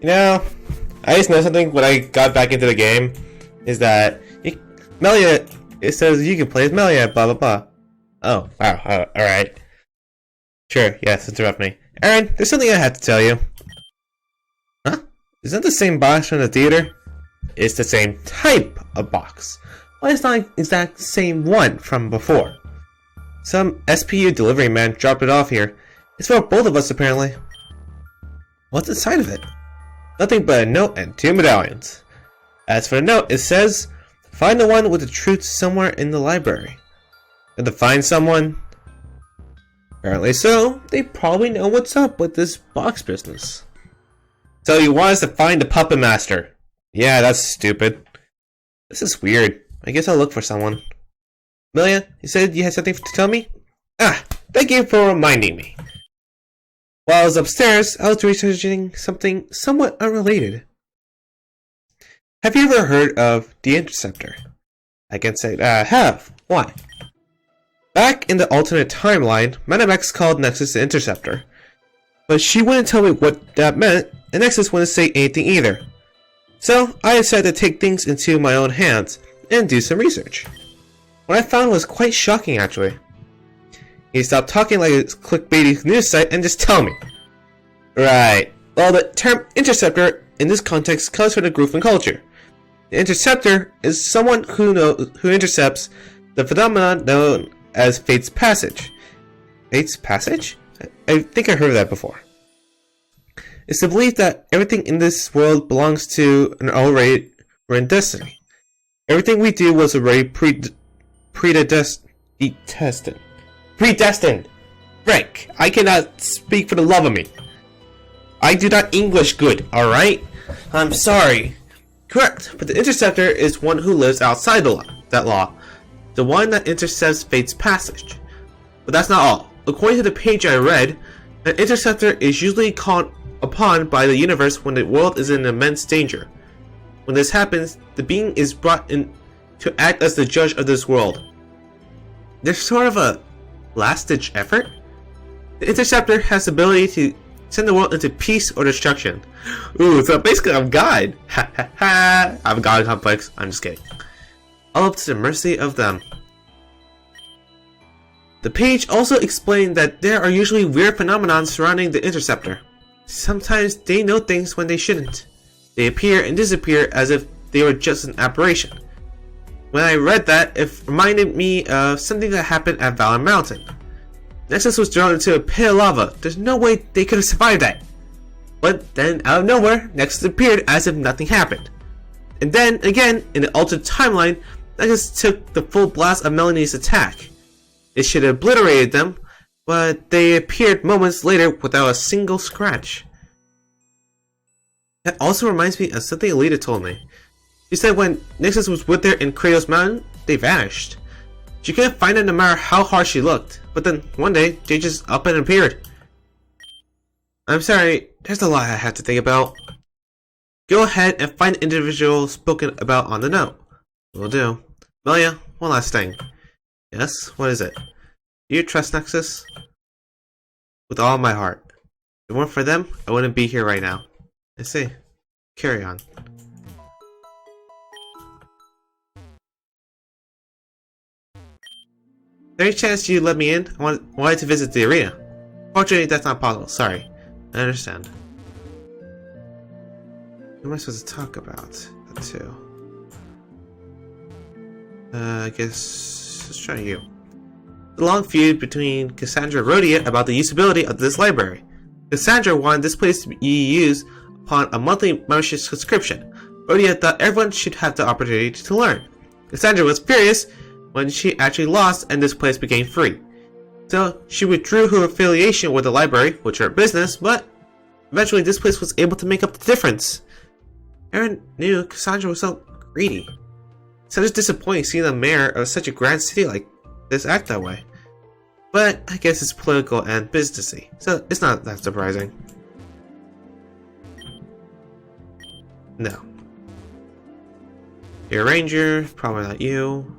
You know, I just know something when I got back into the game is that Melia, it says you can play as Melia, blah blah blah. Oh, wow, alright. Sure, yes, interrupt me. Aaron, there's something I have to tell you. Huh? Is that the same box from the theater? It's the same type of box. Why it's not the exact same one from before? Some SPU delivery man dropped it off here. It's for both of us apparently. What's inside of it? Nothing but a note and 2 medallions. As for the note, it says, find the one with the truth somewhere in the library. And to find someone? Apparently so. They probably know what's up with this box business. So you want us to find the puppet master? Yeah, that's stupid. This is weird. I guess I'll look for someone. Melia, you said you had something to tell me? Ah, thank you for reminding me. While I was upstairs, I was researching something somewhat unrelated. Have you ever heard of the Interceptor? I can say that I have. Why? Back in the alternate timeline, Madam X called Nexus the Interceptor. But she wouldn't tell me what that meant, and Nexus wouldn't say anything either. So, I decided to take things into my own hands and do some research. What I found was quite shocking actually. He stopped talking like a clickbaity news site and just tell me. Right. Well, the term interceptor in this context comes from the Groovin culture. The interceptor is someone who intercepts the phenomenon known as Fate's Passage. Fate's Passage? I think I heard of that before. It's the belief that everything in this world belongs to an already written destiny. Everything we do was already predestined. Frank, I cannot speak for the love of me. I do not English good, alright? I'm sorry. Correct, but the Interceptor is one who lives outside that law. The one that intercepts Fate's Passage. But that's not all. According to the page I read, an Interceptor is usually called upon by the universe when the world is in immense danger. When this happens, the being is brought in to act as the judge of this world. There's sort of a last-ditch effort. The Interceptor has the ability to send the world into peace or destruction. Ooh, so basically I'm God. Ha ha ha. I'm God complex. I'm just kidding. All up to the mercy of them. The page also explained that there are usually weird phenomena surrounding the Interceptor. Sometimes they know things when they shouldn't. They appear and disappear as if they were just an apparition. When I read that, it reminded me of something that happened at Valor Mountain. Nexus was thrown into a pit of lava. There's no way they could have survived that. But then, out of nowhere, Nexus appeared as if nothing happened. And then, again, in the altered timeline, Nexus took the full blast of Melanie's attack. It should have obliterated them, but they appeared moments later without a single scratch. That also reminds me of something Alita told me. She said when Nexus was with her in Kratos Mountain, they vanished. She couldn't find them no matter how hard she looked, but then one day, they just up and appeared. I'm sorry, there's a lot I have to think about. Go ahead and find the individual spoken about on the note. Will do. Melia, one last thing. Yes, what is it? Do you trust Nexus? With all my heart. If it weren't for them, I wouldn't be here right now. I see. Carry on. Is there any chance you let me in? I wanted to visit the arena. Fortunately, that's not possible. Sorry. I understand. What am I supposed to talk about? That too. I guess let's try you. The long feud between Cassandra and Rhodia about the usability of this library. Cassandra wanted this place to be used upon a monthly membership subscription. Rhodia thought everyone should have the opportunity to learn. Cassandra was furious when she actually lost and this place became free. So she withdrew her affiliation with the library, which was her business, but eventually this place was able to make up the difference. Aaron knew Cassandra was so greedy. So it's disappointing seeing the mayor of such a grand city like this act that way. But I guess it's political and businessy, so it's not that surprising. No. You're a ranger, probably not you.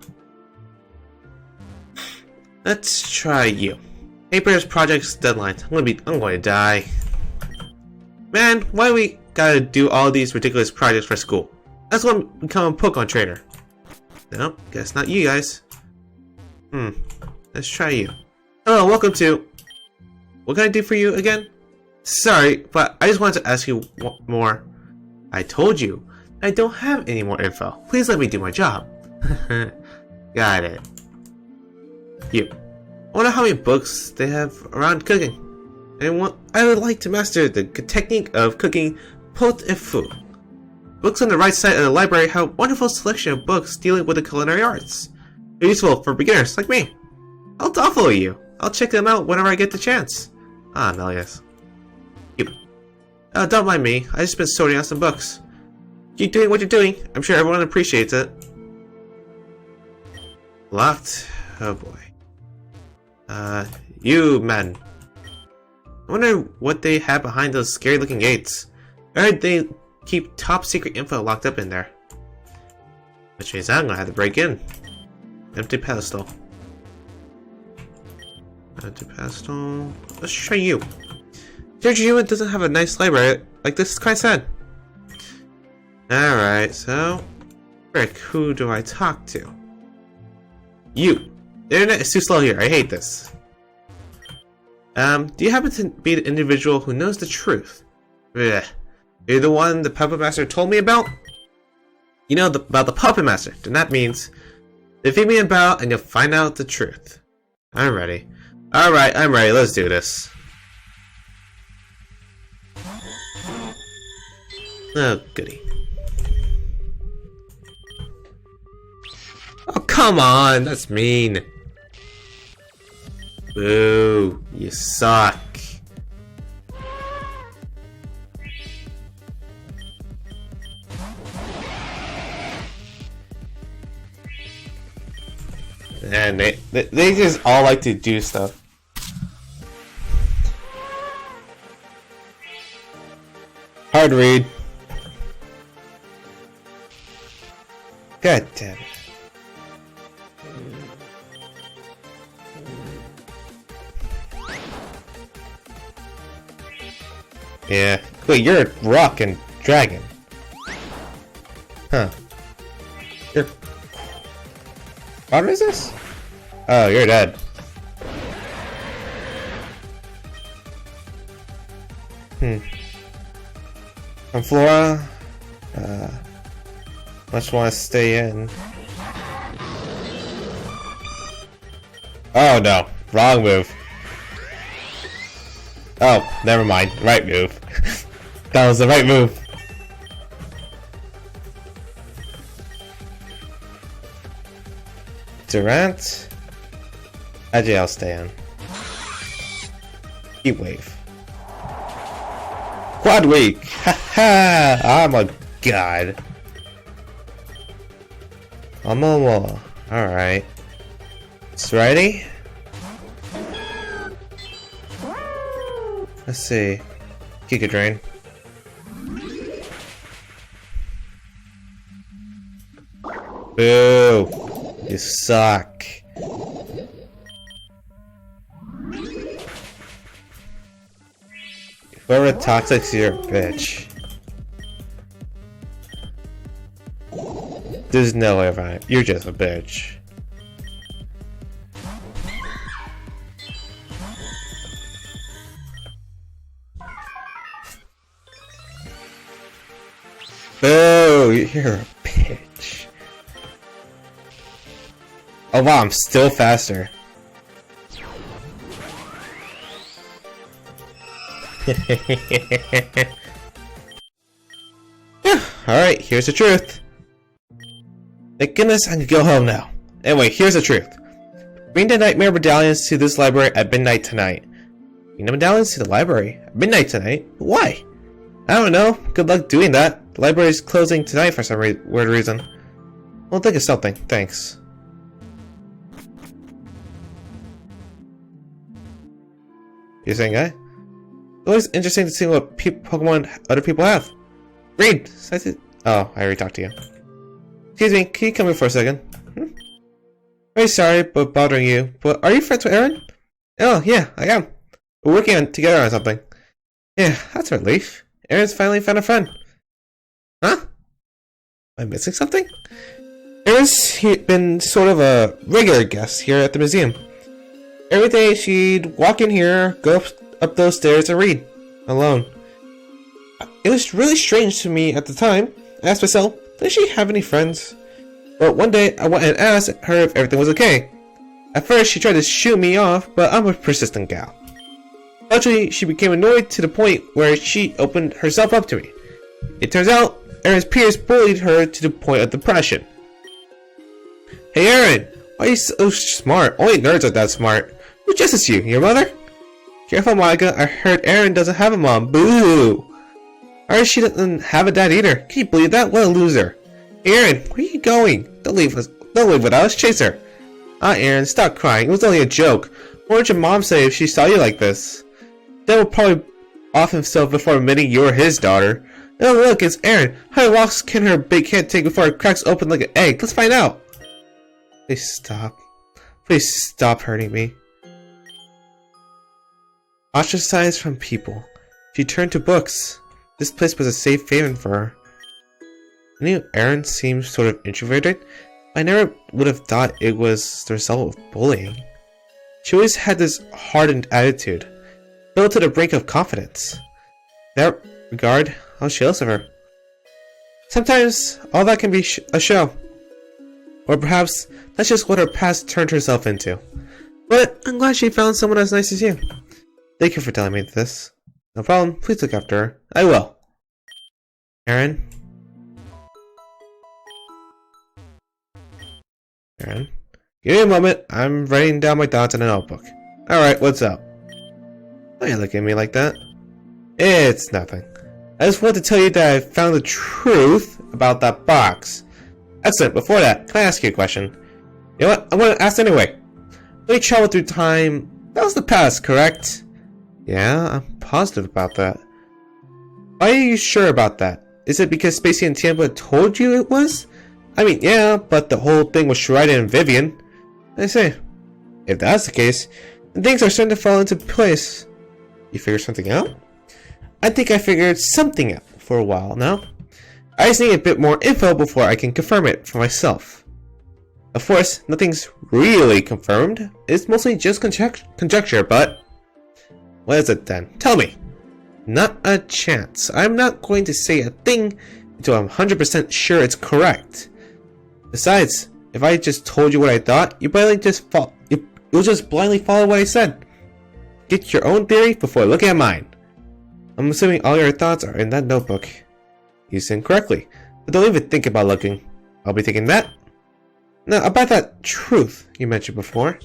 Let's try you. Paper's project's deadline. I'm going to die. Man, why gotta do all these ridiculous projects for school. That's why I'm becoming a Pokemon trainer. Nope, guess not you guys. Let's try you. Hello, welcome to... What can I do for you again? Sorry, but I just wanted to ask you more. I told you, I don't have any more info. Please let me do my job. Got it. You. I wonder how many books they have around cooking. I would like to master the technique of cooking pot et feu. Books on the right side of the library have a wonderful selection of books dealing with the culinary arts. They're useful for beginners like me. I'll follow you. I'll check them out whenever I get the chance. Ah, Melius. You. Don't mind me. I just been sorting out some books. Keep doing what you're doing. I'm sure everyone appreciates it. Locked? Oh boy. You men. I wonder what they have behind those scary looking gates. I heard they keep top secret info locked up in there. Which means I'm gonna have to break in. Empty pedestal. Empty pedestal. Let's try you. Rejuvenation doesn't have a nice library. Like, this is quite sad. Alright, so... Frick, who do I talk to? You! The internet is too slow here, I hate this. Do you happen to be the individual who knows the truth? Ugh. You're the one the Puppet Master told me about? You know about the Puppet Master, then that means... defeat me about and you'll find out the truth. I'm ready. Alright, I'm ready, let's do this. Oh, goody. Oh, come on! That's mean. Boo. You suck. And they just all like to do stuff. Hard read. God damn it. Yeah. Wait, you're a rock and dragon. Huh. You're... What is this? Oh, you're dead. I'm Flora. Much want to stay in. Oh no, wrong move. Oh, never mind. Right move. That was the right move. Durant. Actually, I'll stay in. Heat wave. Quad weak. Haha! I'm a god. I'm a wall. Alright. It's ready? Let's see. Giga Drain. Boo! You suck. Whoever toxic's you're a bitch. There's no way around it. You're just a bitch. Boo! You're a bitch. Oh wow, I'm still faster. Alright, here's the truth. Thank goodness I can go home now. Anyway, here's the truth. Bring the nightmare medallions to this library at midnight tonight. Bring the medallions to the library at midnight tonight? Why? I don't know. Good luck doing that. The library's closing tonight for some weird reason. Well, think of something. Thanks. You saying, guy? It's always interesting to see what Pokemon other people have. Read! Oh, I already talked to you. Excuse me, can you come here for a second? Very sorry about bothering you, but are you friends with Aaron? Oh, yeah, I am. We're working together on something. Yeah, that's a relief. Aaron's finally found a friend. Huh? Am I missing something? Aaron's been sort of a regular guest here at the museum. Every day she'd walk in here, go up those stairs and read. Alone. It was really strange to me at the time. I asked myself, does she have any friends? But one day I went and asked her if everything was okay. At first she tried to shoot me off, but I'm a persistent gal. Eventually she became annoyed to the point where she opened herself up to me. It turns out Aaron's peers bullied her to the point of depression. Hey Aaron, why are you so smart? Only nerds are that smart. Who just you? Your mother? Careful, Monica. I heard Aaron doesn't have a mom. Boo! I heard she doesn't have a dad either. Can you believe that? What a loser. Aaron, where are you going? Don't leave without us. Chase her. Aaron, stop crying. It was only a joke. What would your mom say if she saw you like this? Dad would probably off himself before admitting you're his daughter. Oh look, it's Aaron. How many walks can her big head take before it cracks open like an egg? Let's find out. Please stop. Please stop hurting me. Ostracized from people, she turned to books. This place was a safe haven for her. I knew Aaron seemed sort of introverted, but I never would have thought it was the result of bullying. She always had this hardened attitude, built to the brink of confidence. In that regard, I was jealous of her. Sometimes, all that can be a show. Or perhaps, that's just what her past turned herself into. But I'm glad she found someone as nice as you. Thank you for telling me this. No problem, please look after her. I will. Aaron? Aaron? Give me a moment, I'm writing down my thoughts in a notebook. Alright, what's up? Why are you looking at me like that? It's nothing. I just want to tell you that I found the truth about that box. Excellent, before that, can I ask you a question? You know what, I'm gonna ask anyway. When you travel through time, that was the past, correct? Yeah, I'm positive about that. Why are you sure about that? Is it because Spacey and Tampa told you it was? I mean, yeah, but the whole thing was Shredder and Vivian. I say, if that's the case, then things are starting to fall into place. You figured something out? I think I figured something out for a while now. I just need a bit more info before I can confirm it for myself. Of course, nothing's really confirmed. It's mostly just conjecture, but... what is it then? Tell me! Not a chance. I'm not going to say a thing until I'm 100% sure it's correct. Besides, if I just told you what I thought, you'll just blindly follow what I said. Get your own theory before looking at mine. I'm assuming all your thoughts are in that notebook. You said correctly, but don't even think about looking. I'll be taking that. Now, about that truth you mentioned before.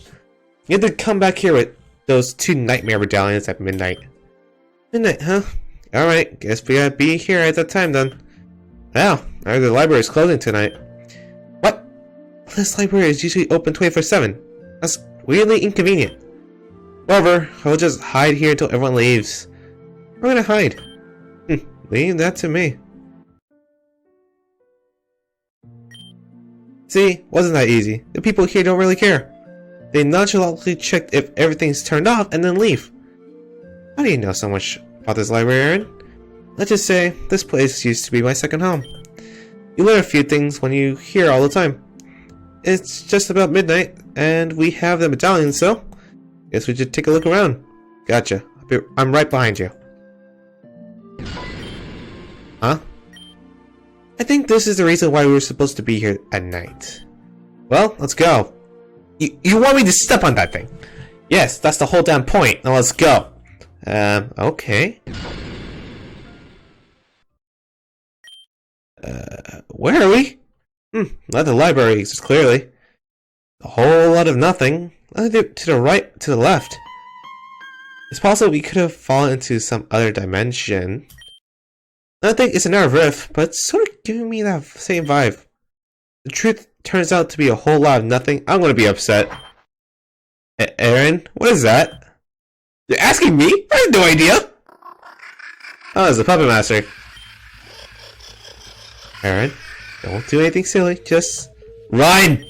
You had to come back here with those 2 nightmare medallions at midnight. Midnight, huh? Alright, guess we gotta be here at that time then. Wow, I heard the library is closing tonight. What? This library is usually open 24/7. That's weirdly inconvenient. However, I'll just hide here until everyone leaves. Where am I gonna hide? Leave that to me. See, wasn't that easy. The people here don't really care. They nonchalantly check if everything's turned off and then leave. How do you know so much about this library, Aaron? Let's just say, this place used to be my second home. You learn a few things when you're here all the time. It's just about midnight, and we have the medallion, so guess we should take a look around. Gotcha. I'm right behind you. Huh? I think this is the reason why we were supposed to be here at night. Well, let's go. You want me to step on that thing? Yes, that's the whole damn point. Now let's go. Okay. Where are we? Not the library, just clearly. A whole lot of nothing. Nothing to the right, to the left. It's possible we could have fallen into some other dimension. I think it's another rift, but it's sort of giving me that same vibe. The truth turns out to be a whole lot of nothing. I'm gonna be upset. Aaron, what is that? You're asking me? I have no idea! Oh, it's the Puppet Master. Aaron, don't do anything silly, just run!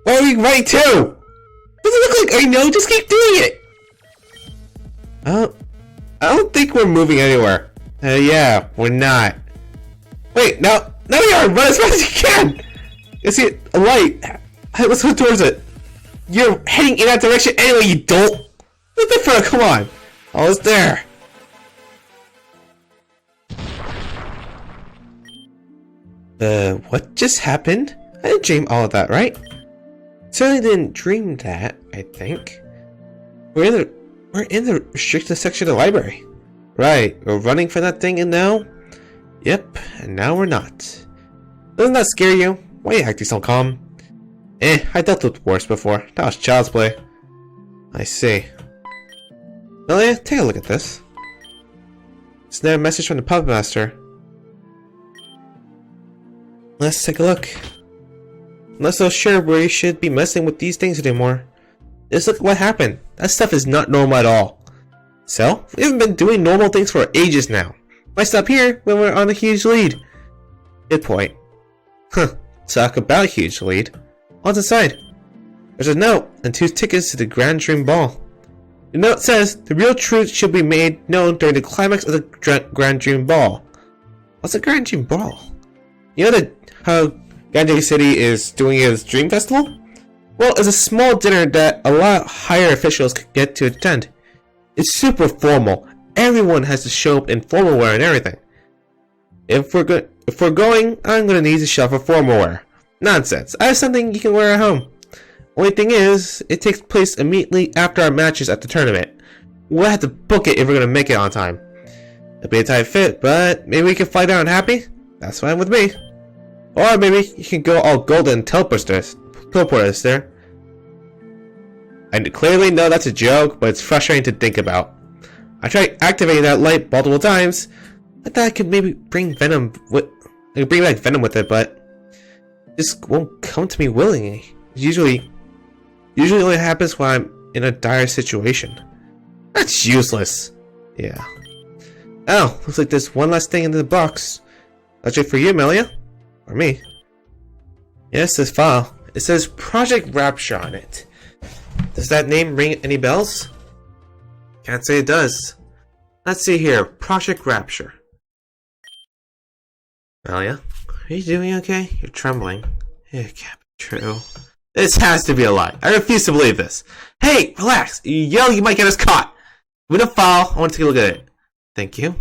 Where are we running to? Does it look like I know? Just keep doing it! I don't think we're moving anywhere. Yeah, we're not. Wait, now we are! Run as fast as you can! You see a light. Hey, let's go towards it. You're heading in that direction anyway, you dolt! What the fuck? Come on! Almost there. What just happened? I didn't dream all of that, right? Certainly didn't dream that, I think. We're in the restricted section of the library. Right, we're running for that thing and now? Yep, and now we're not. Doesn't that scare you? Why are you acting so calm? I dealt with worse before. That was child's play. I see. Melia, take a look at this. Is there a message from the puppet master? Let's take a look. I'm not so sure we should be messing with these things anymore. Just look at what happened. That stuff is not normal at all. So, we haven't been doing normal things for ages now. Why stop here when we're on a huge lead? Good point. Huh, talk about a huge lead. What's inside? There's a note and 2 tickets to the Grand Dream Ball. The note says, the real truth should be made known during the climax of the Grand Dream Ball. What's a Grand Dream Ball? You know how Ganjay City is doing its Dream Festival? Well, it's a small dinner that a lot higher officials could get to attend. It's super formal. Everyone has to show up in formal wear and everything. If we're going, I'm gonna need to shop for formal wear. Nonsense. I have something you can wear at home. Only thing is, it takes place immediately after our matches at the tournament. We'll have to book it if we're gonna make it on time. It'll be a tight fit, but maybe we can fly down happy? That's fine with me. Or maybe you can go all golden and teleport us there. I clearly know that's a joke, but it's frustrating to think about. I tried activating that light multiple times. I thought I could maybe bring back Venom with it, but it just won't come to me willingly. Usually only happens when I'm in a dire situation. That's useless. Yeah. Oh, looks like there's one last thing in the box. That's it for you, Melia? Or me? Yes, this file. It says Project Rapture on it. Does that name ring any bells? Can't say it does. Let's see here. Project Rapture. Melia, are you doing okay? You're trembling. It can't be true. This has to be a lie. I refuse to believe this. Hey, relax. You yell, you might get us caught. With a file, I want to take a look at it. Thank you.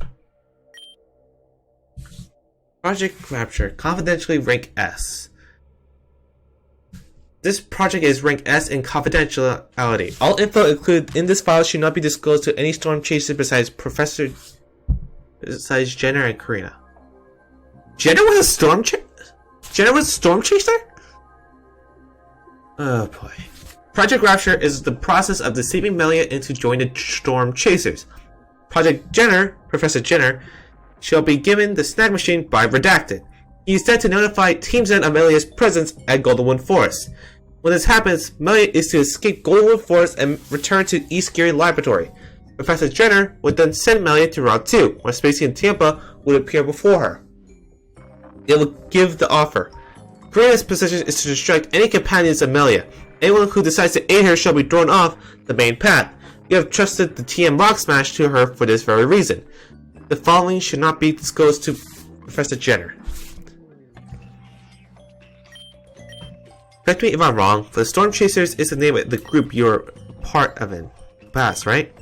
Project Rapture, confidentially rank S. This project is rank S in confidentiality. All info included in this file should not be disclosed to any storm chaser besides Jenner and Karina. Jenner was a storm chaser? Oh boy. Project Rapture is the process of deceiving Melia into joining the Storm Chasers. Professor Jenner, shall be given the snag machine by Redacted. He is set to notify Team Zen of Melia's presence at Goldenwood Forest. When this happens, Melia is to escape Goldenwood Forest and return to East Geary Laboratory. Professor Jenner would then send Melia to Route 2, where Spacey and Tampa would appear before her. It will give the offer. Karina's position is to distract any companions of Melia. Anyone who decides to aid her shall be thrown off the main path. You have trusted the TM Rock Smash to her for this very reason. The following should not be disclosed to Professor Jenner. Correct me if I'm wrong, but the Storm Chasers is the name of the group you're part of in the past, right?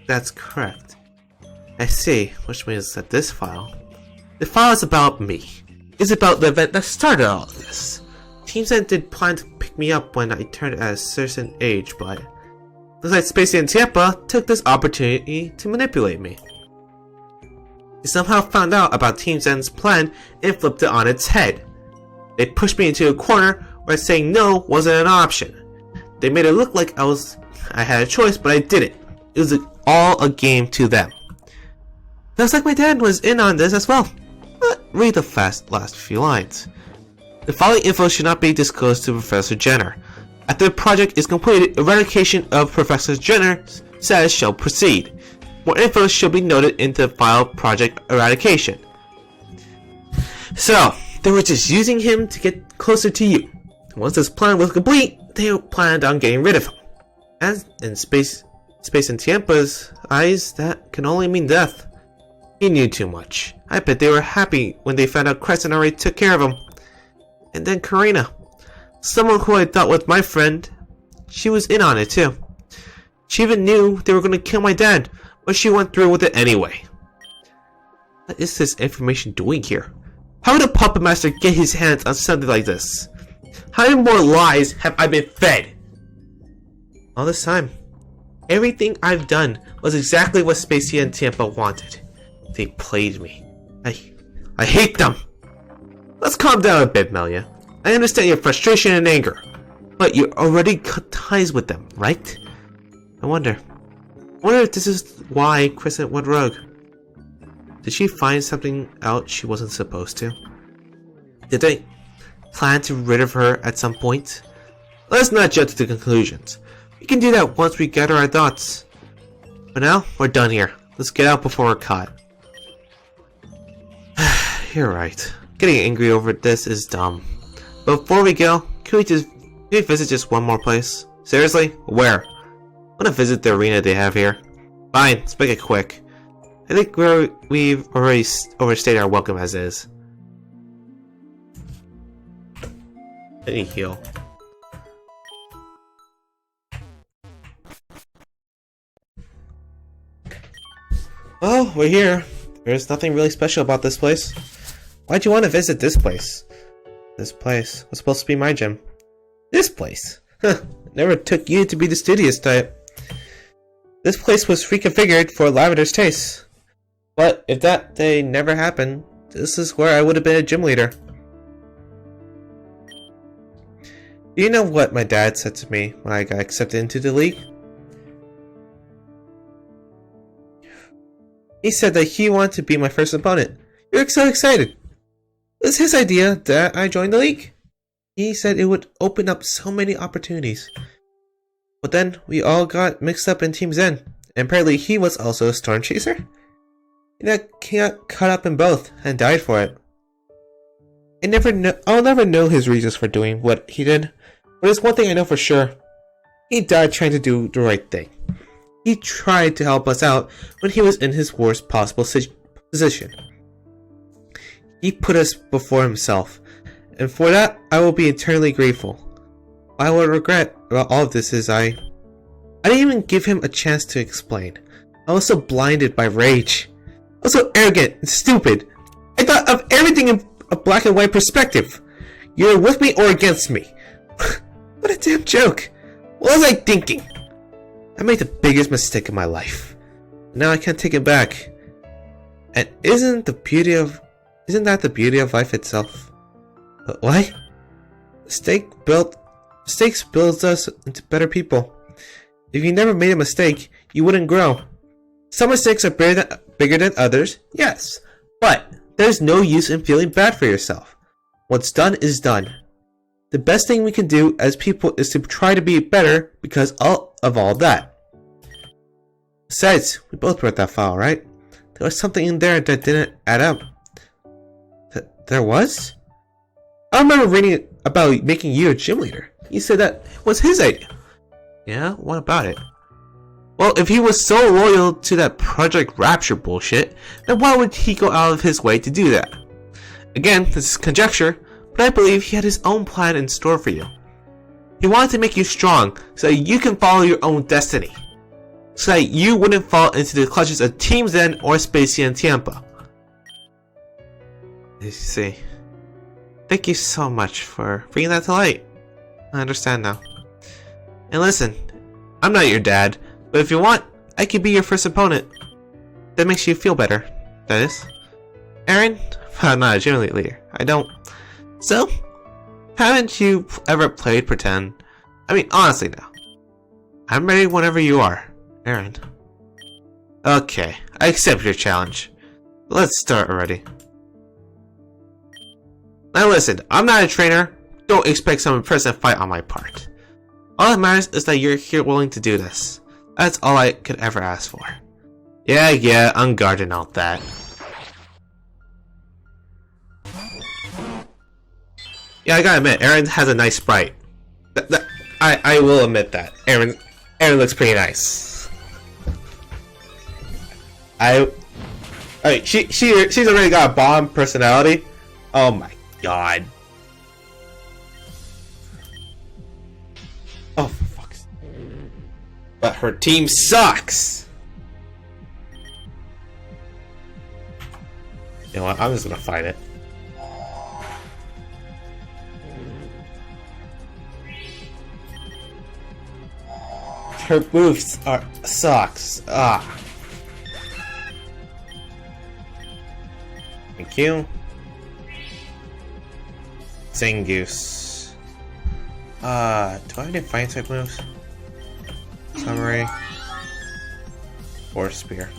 That's correct. I see, which means that this file... The file is about me. It's about the event that started all of this. Team Zen did plan to pick me up when I turned at a certain age, but... looks like Spacey and Tampa took this opportunity to manipulate me. They somehow found out about Team Zen's plan and flipped it on its head. They pushed me into a corner where saying no wasn't an option. They made it look like I had a choice, but I didn't. It was all a game to them. Looks like my dad was in on this as well. But read the last few lines. The following info should not be disclosed to Professor Jenner. After the project is completed, eradication of Professor Jenner's status shall proceed. More info should be noted in the file Project Eradication. So, they were just using him to get closer to you. Once this plan was complete, they planned on getting rid of him. As in space, Space in Tiampa's eyes, that can only mean death. He knew too much. I bet they were happy when they found out Crescent already took care of him. And then Karina. Someone who I thought was my friend. She was in on it too. She even knew they were going to kill my dad, but she went through with it anyway. What is this information doing here? How would a puppet master get his hands on something like this? How many more lies have I been fed? All this time, everything I've done was exactly what Spacey and Tiampa wanted. They played me. I hate them! Let's calm down a bit, Melia. I understand your frustration and anger, but you already cut ties with them, right? I wonder if this is why Crescent went rogue. Did she find something out she wasn't supposed to? Did they plan to rid of her at some point? Let's not jump to the conclusions. We can do that once we gather our thoughts. But now, we're done here. Let's get out before we're caught. You're right. Getting angry over this is dumb. But before we go, can we visit just one more place? Seriously? Where? I want to visit the arena they have here. Fine, let's make it quick. I think we've already overstayed our welcome as is. I need heal. Well, we're here. There's nothing really special about this place. Why'd you want to visit this place? This place was supposed to be my gym. This place? Huh, never took you to be the studious type. This place was reconfigured for Lavender's taste. But if that day never happened, this is where I would have been a gym leader. Do you know what my dad said to me when I got accepted into the league? He said that he wanted to be my first opponent. You're so excited. It was his idea that I joined the league. He said it would open up so many opportunities. But then we all got mixed up in Team Zen, and apparently he was also a storm chaser. He got caught up in both and died for it. I'll never know his reasons for doing what he did, but there's one thing I know for sure. He died trying to do the right thing. He tried to help us out when he was in his worst possible position. He put us before himself, and for that I will be eternally grateful. What I will regret about all of this is I didn't even give him a chance to explain. I was so blinded by rage. I was so arrogant and stupid. I thought of everything in a black and white perspective. You're with me or against me. What a damn joke. What was I thinking? I made the biggest mistake of my life. Now I can't take it back. And isn't that the beauty of life itself? But what? Mistakes builds us into better people. If you never made a mistake, you wouldn't grow. Some mistakes are bigger than others, yes, but there's no use in feeling bad for yourself. What's done is done. The best thing we can do as people is to try to be better because of all that. Besides, we both read that file, right? There was something in there that didn't add up. There was? I remember reading about making you a gym leader. You said that was his idea. Yeah, what about it? Well, if he was so loyal to that Project Rapture bullshit, then why would he go out of his way to do that? Again, this is conjecture, but I believe he had his own plan in store for you. He wanted to make you strong so that you can follow your own destiny. So that you wouldn't fall into the clutches of Team Zen or Spacey and Tiampa. You see. Thank you so much for bringing that to light. I understand now. And listen, I'm not your dad, but if you want, I could be your first opponent. That makes you feel better, that is. Aaron? I'm not a gym leader. I don't. So, haven't you ever played pretend? I mean, honestly now. I'm ready whenever you are, Aaron. Okay, I accept your challenge. Let's start already. Now listen, I'm not a trainer. Don't expect some impressive fight on my part. All that matters is that you're here willing to do this. That's all I could ever ask for. Yeah, I'm guarding out that. Yeah, I gotta admit, Aaron has a nice sprite. I will admit that. Aaron looks pretty nice. She's already got a bomb personality. Oh my god. Oh, for fuck's sake. But her team sucks. You know what? I'm just gonna fight it. Her moves are sucks. Ah. Thank you. Zangoose. Do I have any fire type moves? Summary. Or spear.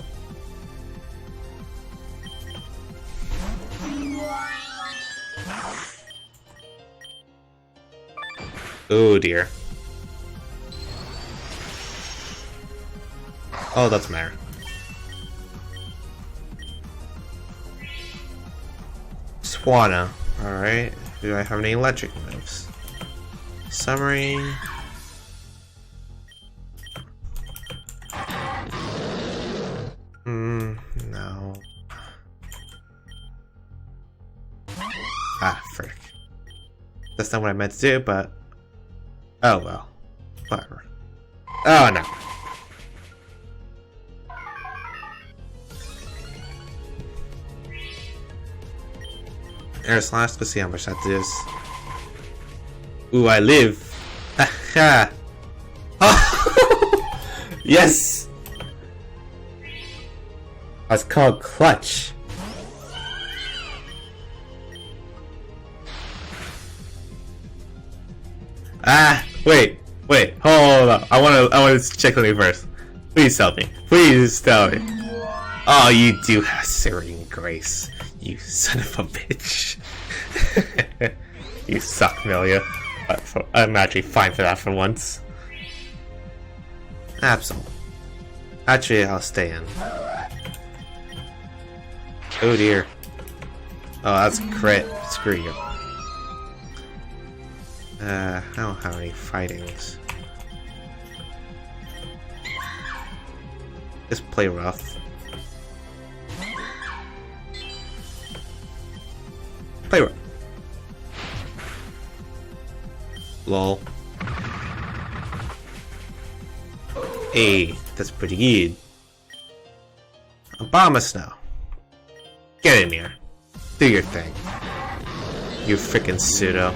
Oh dear. Oh, that's matter. Swana. Alright. Do I have any electric moves? Summary. No. Ah, frick. That's not what I meant to do, but... Oh well. Whatever. Oh no. Air slash, let's see how much that is. Ooh, I live. Haha. Oh! Yes! That's called clutch. Ah, wait, hold on. I wanna check on you first. Please tell me. Please tell me. Oh, you do have serene grace. You son of a bitch. You suck, Melia. I'm actually fine for that for once. Absolutely. Actually, I'll stay in. Oh dear. Oh, that's crit. Screw you. I don't have any fightings. Just play rough. Play rough. Lol. Hey, that's pretty good. Obama Snow. Get in here. Do your thing. You freaking pseudo.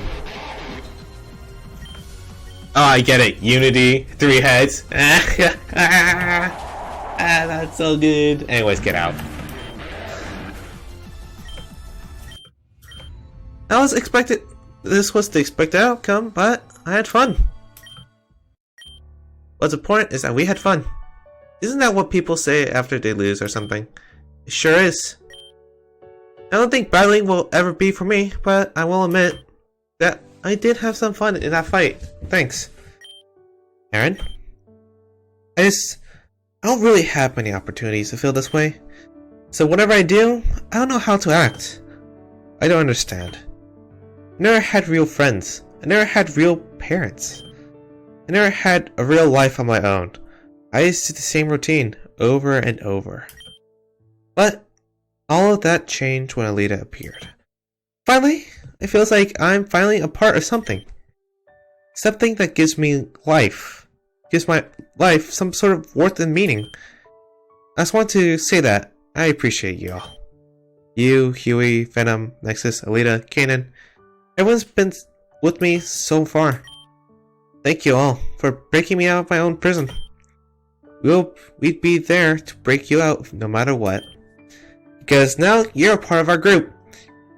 Oh, I get it. Unity, 3 heads. That's so good. Anyways, get out. I was expected. This was the expected outcome, but I had fun. What's important is that we had fun. Isn't that what people say after they lose or something? It sure is. I don't think battling will ever be for me, but I will admit that I did have some fun in that fight. Thanks. Aaron? I don't really have many opportunities to feel this way. So whatever I do, I don't know how to act. I don't understand. I never had real friends. I never had real parents. I never had a real life on my own. I used to do the same routine over and over. But all of that changed when Alita appeared. Finally, it feels like I'm finally a part of something. Something that gives me life. Gives my life some sort of worth and meaning. I just want to say that I appreciate you all. You, Huey, Venom, Nexus, Alita, Kanan. Everyone's been with me so far. Thank you all for breaking me out of my own prison. We'd be there to break you out no matter what. Because now you're a part of our group.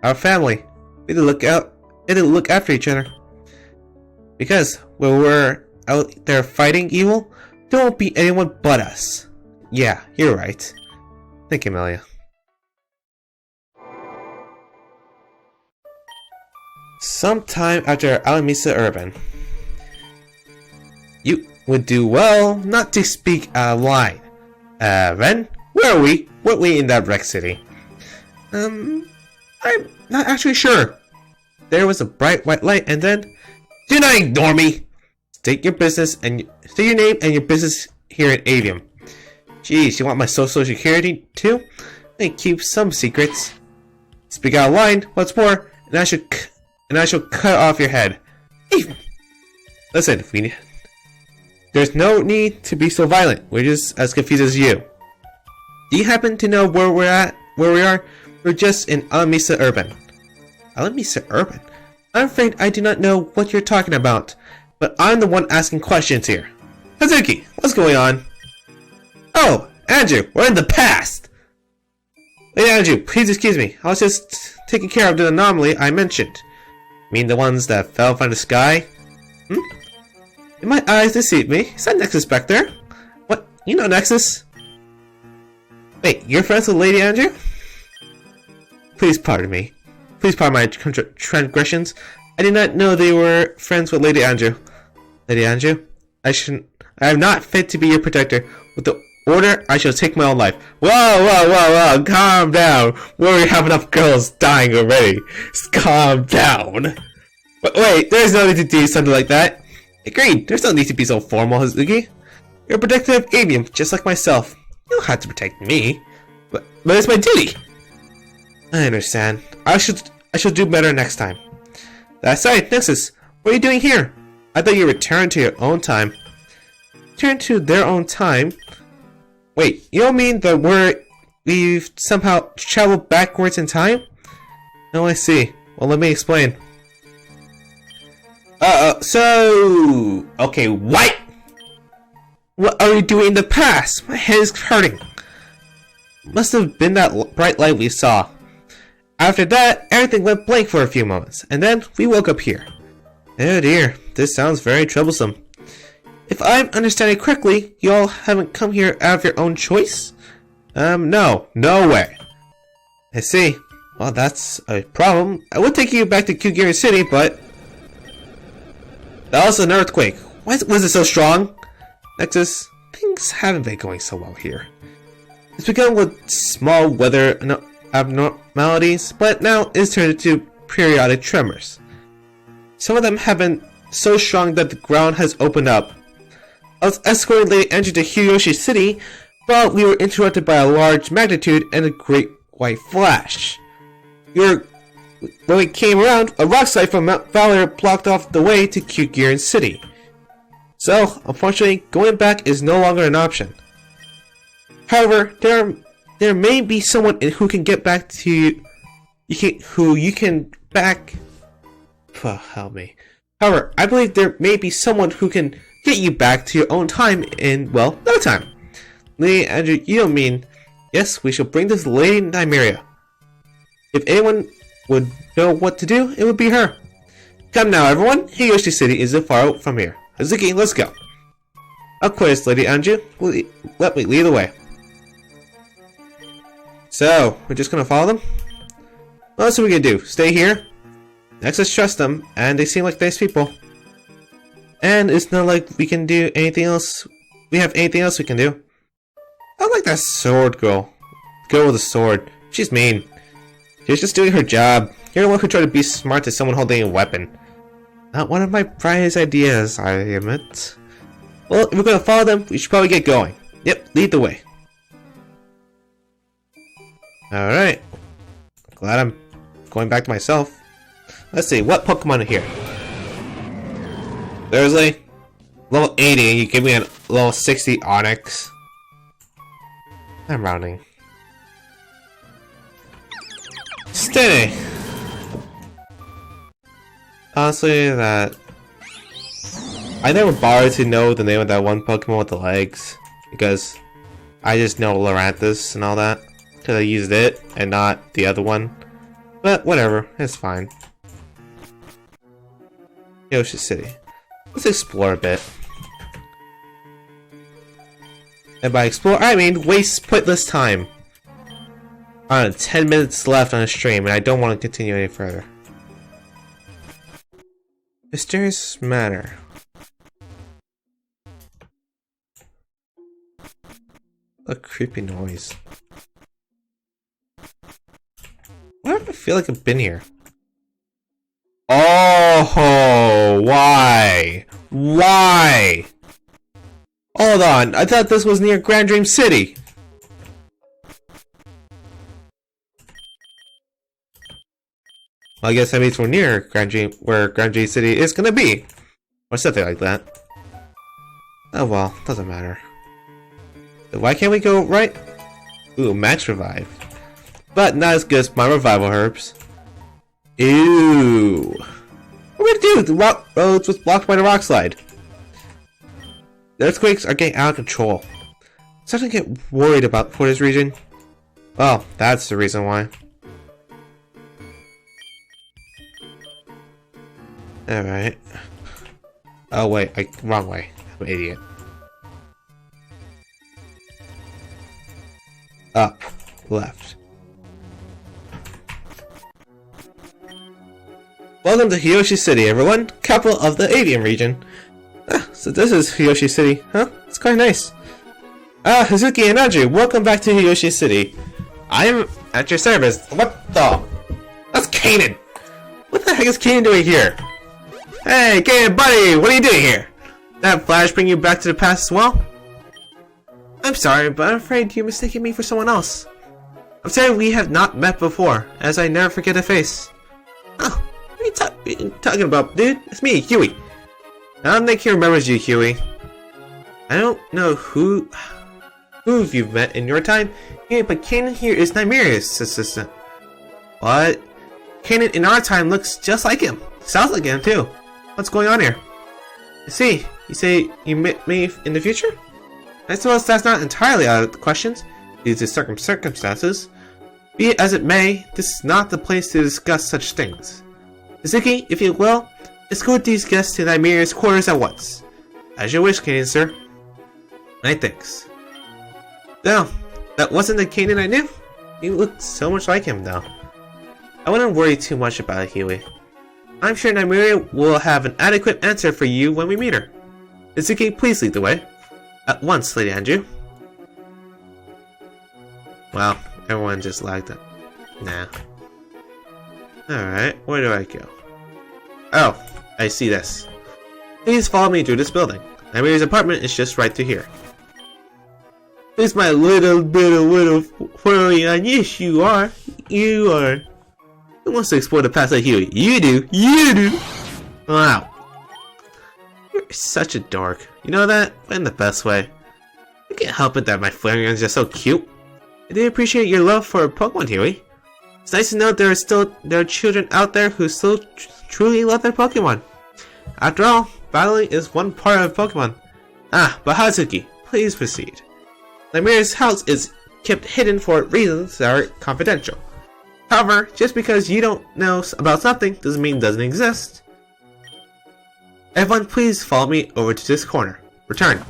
Our family. We need to look after each other. Because when we're out there fighting evil, there won't be anyone but us. Yeah, you're right. Thank you, Melia. Sometime after Alamisa Urban. You would do well not to speak out of line. Ren? Where are we? Weren't we in that wreck city? I'm not actually sure. There was a bright white light and then... Do not ignore me! State your business and... State your name and your business here in Avium. Geez, you want my social security too? I keep some secrets. Speak out of line, what's more, and I shall cut off your head. Hey. Listen, there's no need to be so violent. We're just as confused as you. Do you happen to know where we are? We're just in Alamisa Urban. Alamisa Urban? I'm afraid I do not know what you're talking about, but I'm the one asking questions here. Hazuki, what's going on? Oh, Andrew, we're in the past! Wait, Andrew, please excuse me. I was just taking care of the anomaly I mentioned. You mean the ones that fell from the sky? Did my eyes deceive me? Is that Nexus back there? What? You know Nexus? Wait, you're friends with Lady Andrew? Please pardon me. Please pardon my transgressions. I did not know they were friends with Lady Andrew. Lady Andrew? I am not fit to be your protector. With the order, I shall take my own life. Whoa, calm down. We already have enough girls dying already. Just calm down. But wait, there's no need to do something like that. Agreed, there's no need to be so formal, Hazuki. You're a protective alien, just like myself. You don't have to protect me. But it's my duty. I understand. I should do better next time. That aside, Nexus, what are you doing here? I thought you returned to your own time. Return to their own time? Wait, you don't mean that we've somehow traveled backwards in time? No, I see. Well, let me explain. Okay, what? What are you doing in the past? My head is hurting. Must have been that bright light we saw. After that, everything went blank for a few moments, and then we woke up here. Oh dear, this sounds very troublesome. If I'm understanding correctly, you all haven't come here out of your own choice? No way. I see. Well, that's a problem. I would take you back to Kyugiri City, but... That was an earthquake. Why was it so strong? Nexus, things haven't been going so well here. It's begun with small weather abnormalities, but now it's turned into periodic tremors. Some of them have been so strong that the ground has opened up. I was escorting Lady Andrew to Hiroshi City, but we were interrupted by a large magnitude and a great white flash. When we came around, a rock slide from Mount Valor blocked off the way to Kyugiri City. So, unfortunately, going back is no longer an option. However, there may be someone who can get back to you. Help me. However, I believe there may be someone who can get you back to your own time in, well, no time. Lady Andrew, you don't mean... Yes, we shall bring this Lady Nymeria. If anyone would know what to do, it would be her. Come now, everyone. Hiroshi City isn't far out from here. Hazuki, let's go. Of course, Lady Andrew. Let me lead the way. So, we're just gonna follow them? Well, that's what we can do. Stay here. Nexus trust them, and they seem like nice people. And it's not like we can do anything else. We have anything else we can do. I like that sword girl. Girl with a sword. She's mean. She's just doing her job. You're the one who tried to be smart to someone holding a weapon. Not one of my brightest ideas, I admit. Well, if we're gonna follow them, we should probably get going. Yep, lead the way. Alright. Glad I'm going back to myself. Let's see, what Pokemon are here? Seriously? Level 80, you give me a level 60 Onyx. I'm rounding. Steady! Honestly, I never bothered to know the name of that one Pokemon with the legs. Because I just know Loranthus and all that. Because I used it and not the other one. But whatever, it's fine. Yoshi City. Let's explore a bit. And by explore, I mean waste pointless time. 10 minutes left on the stream, and I don't want to continue any further. Mysterious matter. A creepy noise. Why do I feel like I've been here? Oh, why? Why? Hold on, I thought this was near Grand Dream City. Well, I guess that means we're near Grand Dream, where Grand Dream City is gonna be. Or something like that. Oh well, doesn't matter. So why can't we go right? Ooh, match revive. But not as good as my revival herbs. Ew. What are we gonna do? The rock roads was blocked by the rock slide. The earthquakes are getting out of control. I'm starting to get worried about for this region. Well, that's the reason why. Alright. Oh wait, wrong way. I'm an idiot. Up. Left. Welcome to Hiyoshi City, everyone. Capital of the Avian region. So this is Hiyoshi City, huh? It's quite nice. Hazuki and Andrew, welcome back to Hiyoshi City. I am at your service. What the? That's Kanan! What the heck is Kanan doing here? Hey, Kanan, buddy! What are you doing here? That flash bring you back to the past as well? I'm sorry, but I'm afraid you mistaken me for someone else. I'm sorry we have not met before, as I never forget a face. Oh, what are you talking about, dude? It's me, Huey. I don't think he remembers you, Huey. I don't know who you've met in your time, but Kanan here is Nymeria's assistant. What? Kanan in our time looks just like him. Sounds like him, too. What's going on here? I see. You say you met me in the future? I suppose that's not entirely out of the questions, due to circumstances. Be it as it may, this is not the place to discuss such things. Hazuki, if you will, escort these guests to Nymeria's quarters at once. As you wish, Kanan, sir. My thanks. No, that wasn't the Kanan I knew. You look so much like him, though. I wouldn't worry too much about it, Huey. I'm sure Nymeria will have an adequate answer for you when we meet her. Hazuki, please lead the way. At once, Lady Andrew. Wow, everyone just lagged it. Nah. Alright, where do I go? Oh, I see this. Please follow me through this building. Nymeria's apartment is just right through here. It's my little bit of little furry on. Yes, you are. You are. Who wants to explore the past like Huey? You do. You do. Wow. You're such a dork. You know that? But in the best way. I can't help it that my Flareon is just so cute. I do appreciate your love for Pokemon, Huey. It's nice to know there are children out there who still truly love their Pokemon. After all, battling is one part of Pokemon. Ah, but Hazuki, please proceed. Nymeria's house is kept hidden for reasons that are confidential. However, just because you don't know about something doesn't mean it doesn't exist. Everyone, please follow me over to this corner. Return.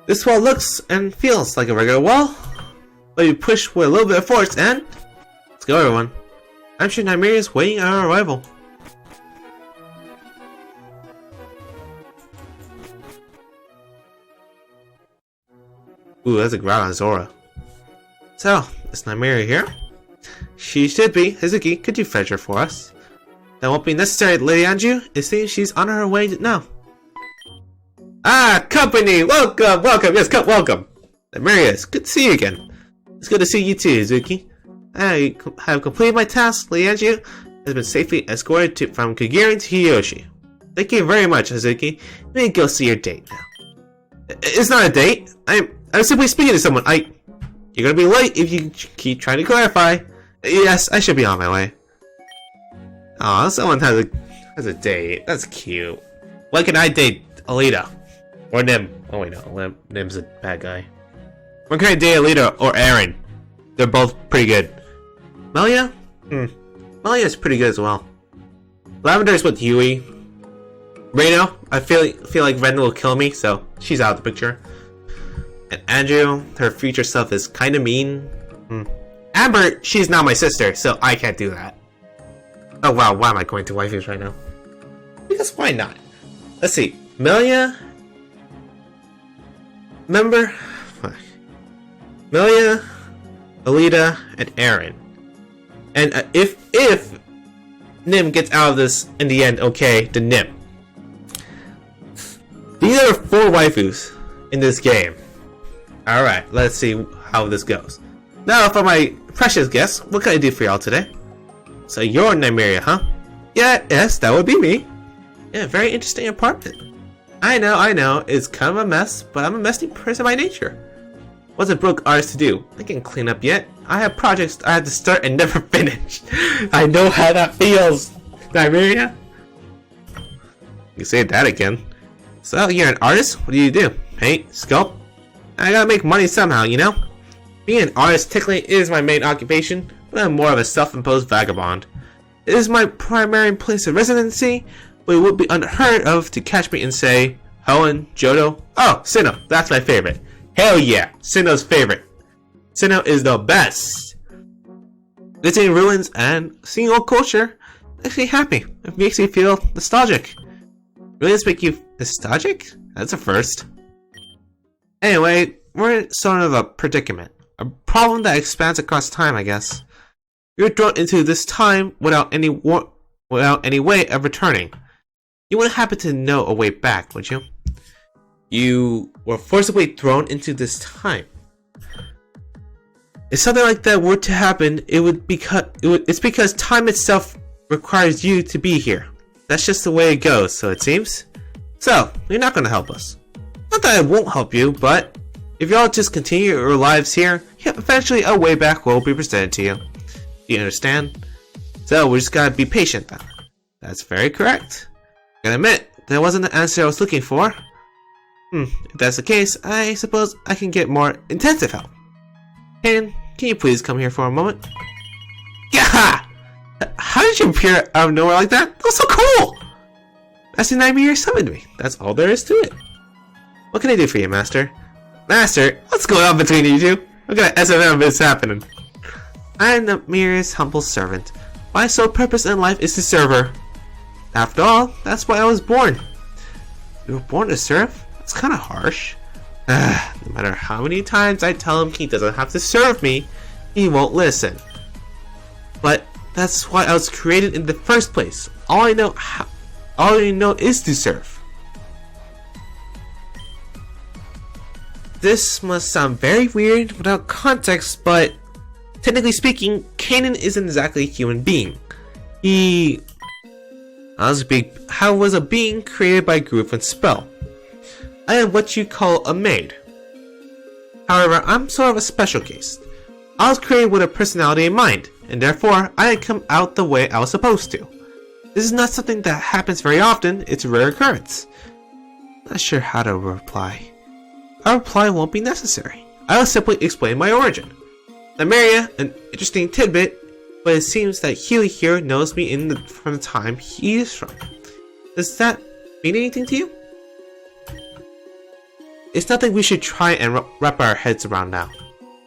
This wall looks and feels like a regular wall, but you push with a little bit of force and... Let's go, everyone. I'm sure Nymeria is waiting on our arrival. Ooh, that's a growl on Zora. So, is Nymeria here? She should be. Hazuki, could you fetch her for us? That won't be necessary, Lady Andrew. It seems she's on her way now. Ah, company! Welcome, welcome, yes, welcome! Nymeria, it's good to see you again. It's good to see you too, Hazuki. I have completed my task. Lady Andrew has been safely escorted from Kagiri to Hiyoshi. Thank you very much, Hazuki. You may go see your date now. It's not a date. I'm simply speaking to someone. You're gonna be late if you keep trying to clarify. Yes, I should be on my way. Aw, someone has a date. That's cute. Why can I date Alita? Or Nim? Oh wait, no, Nim's a bad guy. Why can I date Alita or Aaron? They're both pretty good. Melia? Melia's pretty good as well. Lavender's with Huey. Reno, I feel like Ren will kill me, so she's out of the picture. And Andrew, her future self is kind of mean. Amber, she's not my sister, so I can't do that. Oh wow, why am I going to waifus right now? Because why not? Let's see. Melia. Remember? Melia, Alita, and Aaron. And if Nim gets out of this in the end, okay, then Nim. These These are 4 waifus in this game. Alright, let's see how this goes. Now for my precious guests, what can I do for y'all today? So you're Nymeria, huh? Yeah, yes, that would be me. Yeah, very interesting apartment. I know, it's kind of a mess, but I'm a messy person by nature. What's a broke artist to do? I can't clean up yet. I have projects I have to start and never finish. I know how that feels, Nymeria. You say that again. So you're an artist? What do? Paint? Sculpt? I gotta make money somehow, you know? Being an artist technically is my main occupation, but I'm more of a self-imposed vagabond. It is my primary place of residency, but it would be unheard of to catch me and say, Hoenn, Johto, oh, Sinnoh, that's my favorite. Hell yeah, Sinnoh's favorite. Sinnoh is the best. Visiting ruins and seeing old culture makes me happy. It makes me feel nostalgic. Ruins make you nostalgic? That's a first. Anyway, we're in sort of a predicament. A problem that expands across time, I guess. You're thrown into this time without any way of returning. You wouldn't happen to know a way back, would you? You were forcibly thrown into this time. If something like that were to happen, it's because time itself requires you to be here. That's just the way it goes, so it seems. So, you're not gonna help us. Not that I won't help you, but if y'all just continue your lives here, eventually a way back will be presented to you. Do you understand? So, we just gotta be patient then. That's very correct. I gotta admit, that wasn't the answer I was looking for. If that's the case, I suppose I can get more intensive help. Can you please come here for a moment? Yeah! How did you appear out of nowhere like that? That was so cool! Master Nymeria summoned me. That's all there is to it. What can I do for you, Master? Master? What's going on between you two? What kind of SFM is happening? I am Nymeria's humble servant. My sole purpose in life is to serve her. After all, that's why I was born. You were born to serve? That's kind of harsh. No matter how many times I tell him he doesn't have to serve me, he won't listen. But that's why I was created in the first place. All I know is to serve. This must sound very weird without context, but technically speaking, Kanan isn't exactly a human being. He was a being created by Groove and Spell. I am what you call a maid. However, I'm sort of a special case. I was created with a personality in mind, and therefore I had come out the way I was supposed to. This is not something that happens very often, it's a rare occurrence. Not sure how to reply. A reply won't be necessary. I will simply explain my origin. Nymeria, an interesting tidbit, but it seems that Healy here knows me from the time he is from. Does that mean anything to you? It's nothing we should try and wrap our heads around now.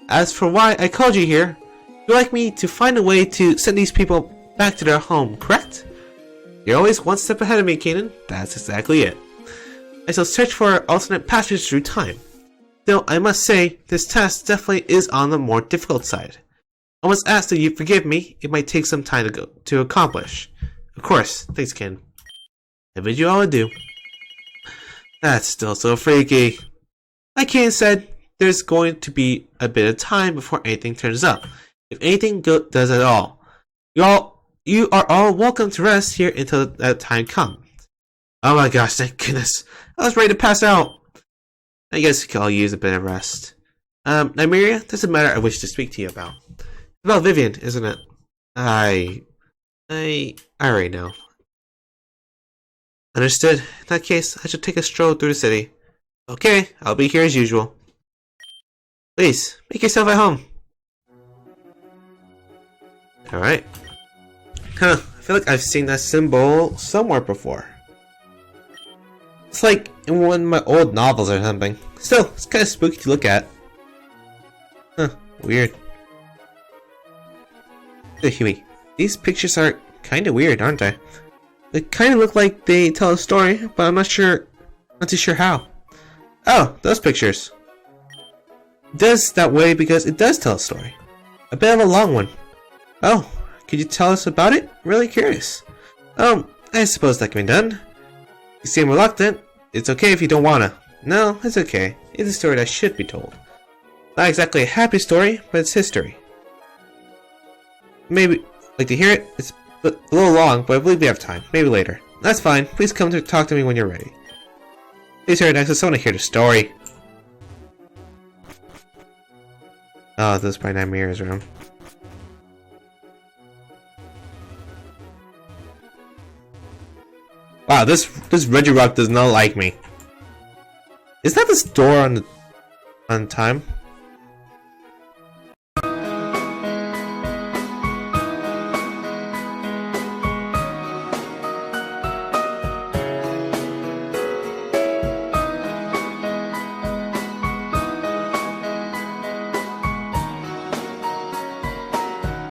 As for why I called you here, you'd like me to find a way to send these people back to their home, correct? You're always one step ahead of me, Kanan. That's exactly it. I shall search for an alternate passage through time. Though I must say, this task definitely is on the more difficult side. I must ask that you forgive me, it might take some time to accomplish. Of course, thanks, Ken. I bid you all adieu. That's still so freaky. Like Ken said, there's going to be a bit of time before anything turns up. If anything does at all. You are all welcome to rest here until that time comes. Oh my gosh, thank goodness. I was ready to pass out. I guess we could all use a bit of rest. Nymeria, there's a matter I wish to speak to you about. It's about Vivian, isn't it? I already know. Understood. In that case, I shall take a stroll through the city. Okay, I'll be here as usual. Please, make yourself at home. Alright. Huh, I feel like I've seen that symbol somewhere before. It's like in one of my old novels or something. Still, it's kind of spooky to look at. Huh, weird. Hey, Huey, these pictures are kind of weird, aren't they? They kind of look like they tell a story, but I'm not too sure how. Oh, those pictures. It does that way because it does tell a story. A bit of a long one. Oh, could you tell us about it? Really curious. I suppose that can be done. You seem reluctant. It's okay if you don't wanna. No, it's okay. It's a story that should be told. Not exactly a happy story, but it's history. Maybe like to hear it? It's a little long, but I believe we have time. Maybe later. That's fine. Please come to talk to me when you're ready. Please hear Nexus. I want to hear the story. Oh, this is probably not Mirror's room. Wow, this Regirock does not like me. Is that the store on time?